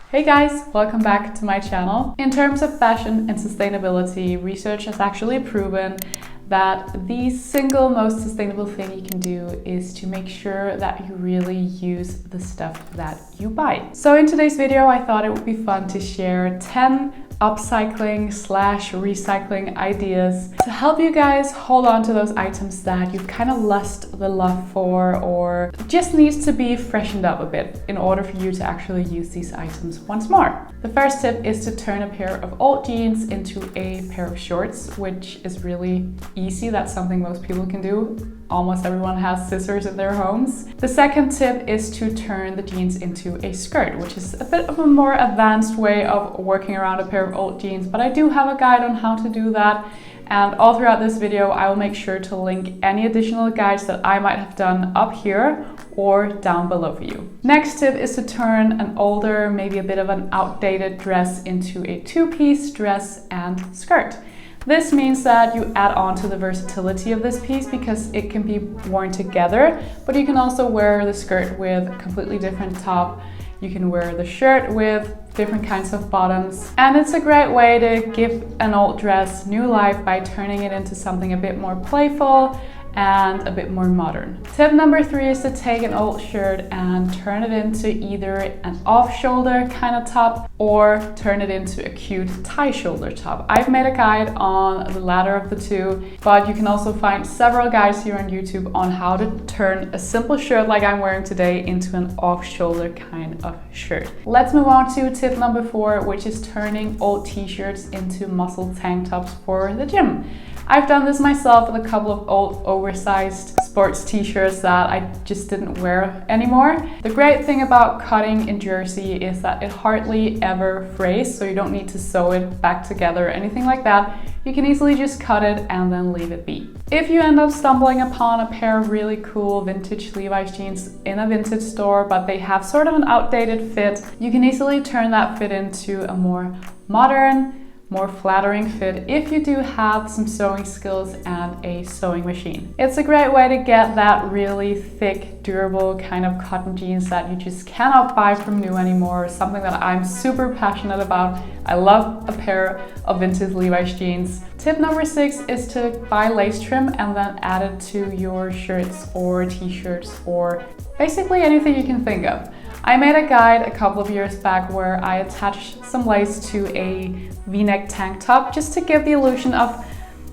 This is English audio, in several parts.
Hey guys, welcome back to my channel. In terms of fashion and sustainability, research has actually proven that the single most sustainable thing you can do is to make sure that you really use the stuff that you buy. So in today's video, I thought it would be fun to share 10 upcycling / recycling ideas to help you guys hold on to those items that you've kind of lost the love for or just needs to be freshened up a bit in order for you to actually use these items once more. The first tip is to turn a pair of old jeans into a pair of shorts, which is really easy. That's something most people can do. Almost everyone has scissors in their homes. The second tip is to turn the jeans into a skirt, which is a bit of a more advanced way of working around a pair of old jeans, but I do have a guide on how to do that. And all throughout this video, I will make sure to link any additional guides that I might have done up here or down below for you. Next tip is to turn an older, maybe a bit of an outdated dress into a two-piece dress and skirt. This means that you add on to the versatility of this piece because it can be worn together, but you can also wear the skirt with a completely different top. You can wear the shirt with different kinds of bottoms. And it's a great way to give an old dress new life by turning it into something a bit more playful and a bit more modern. Tip number 3 is to take an old shirt and turn it into either an off-shoulder kind of top or turn it into a cute tie shoulder top. I've made a guide on the latter of the two, but you can also find several guides here on YouTube on how to turn a simple shirt like I'm wearing today into an off-shoulder kind of shirt. Let's move on to tip number 4, which is turning old t-shirts into muscle tank tops for the gym. I've done this myself with a couple of old oversized sports t-shirts that I just didn't wear anymore. The great thing about cutting in jersey is that it hardly ever frays, so you don't need to sew it back together or anything like that. You can easily just cut it and then leave it be. If you end up stumbling upon a pair of really cool vintage Levi's jeans in a vintage store, but they have sort of an outdated fit, you can easily turn that fit into a more modern, more flattering fit if you do have some sewing skills and a sewing machine. It's a great way to get that really thick, durable kind of cotton jeans that you just cannot buy from new anymore, something that I'm super passionate about. I love a pair of vintage Levi's jeans. Tip number 6 is to buy lace trim and then add it to your shirts or t-shirts or basically anything you can think of. I made a guide a couple of years back where I attached some lace to a V-neck tank top just to give the illusion of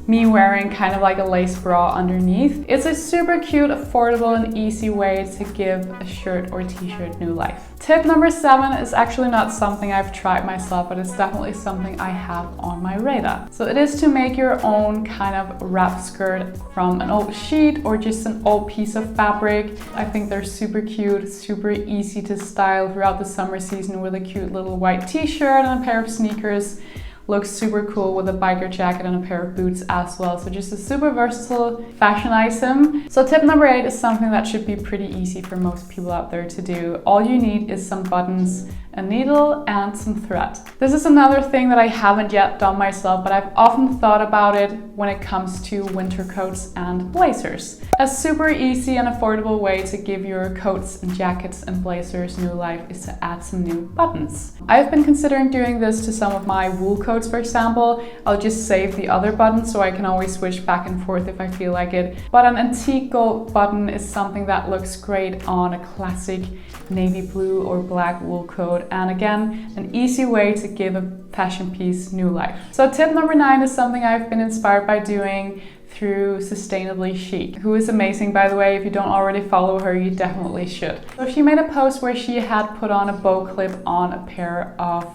me wearing kind of like a lace bra underneath. It's a super cute, affordable and easy way to give a shirt or t-shirt new life. Tip number 7 is actually not something I've tried myself, but it's definitely something I have on my radar. So it is to make your own kind of wrap skirt from an old sheet or just an old piece of fabric. I think they're super cute, super easy to style throughout the summer season with a cute little white t-shirt and a pair of sneakers. Looks super cool with a biker jacket and a pair of boots as well. So just a super versatile fashion item. So tip number 8 is something that should be pretty easy for most people out there to do. All you need is some buttons, a needle and some thread. This is another thing that I haven't yet done myself, but I've often thought about it when it comes to winter coats and blazers. A super easy and affordable way to give your coats and jackets and blazers new life is to add some new buttons. I've been considering doing this to some of my wool coats, for example. I'll just save the other buttons so I can always switch back and forth if I feel like it. But an antique gold button is something that looks great on a classic navy blue or black wool coat. And again, an easy way to give a fashion piece new life. So tip number 9 is something I've been inspired by doing through Sustainably Chic, who is amazing, by the way. If you don't already follow her, you definitely should. So she made a post where she had put on a bow clip on a pair of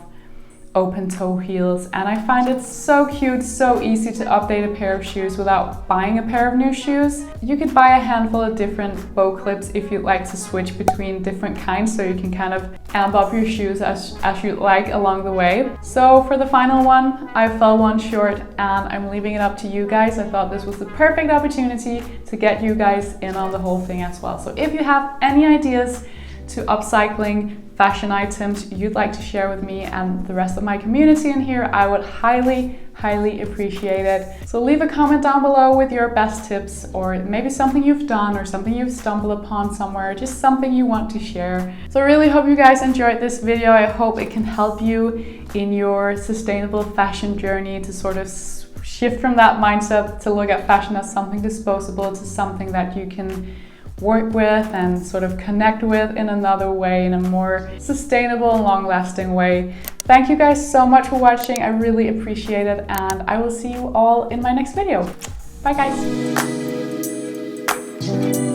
open toe heels, and I find it so cute, so easy to update a pair of shoes without buying a pair of new shoes. You could buy a handful of different bow clips if you'd like to switch between different kinds, so you can kind of amp up your shoes as you'd like along the way. So for the final one, I fell one short and I'm leaving it up to you guys. I thought this was the perfect opportunity to get you guys in on the whole thing as well. So if you have any ideas to upcycling fashion items you'd like to share with me and the rest of my community in here, I would highly appreciate it. So leave a comment down below with your best tips, or maybe something you've done or something you've stumbled upon somewhere, just something you want to share. So I really hope you guys enjoyed this video. I hope it can help you in your sustainable fashion journey to sort of shift from that mindset to look at fashion as something disposable to something that you can work with and sort of connect with in another way, in a more sustainable and long-lasting way. Thank you guys so much for watching. I really appreciate it, and I will see you all in my next video. Bye guys.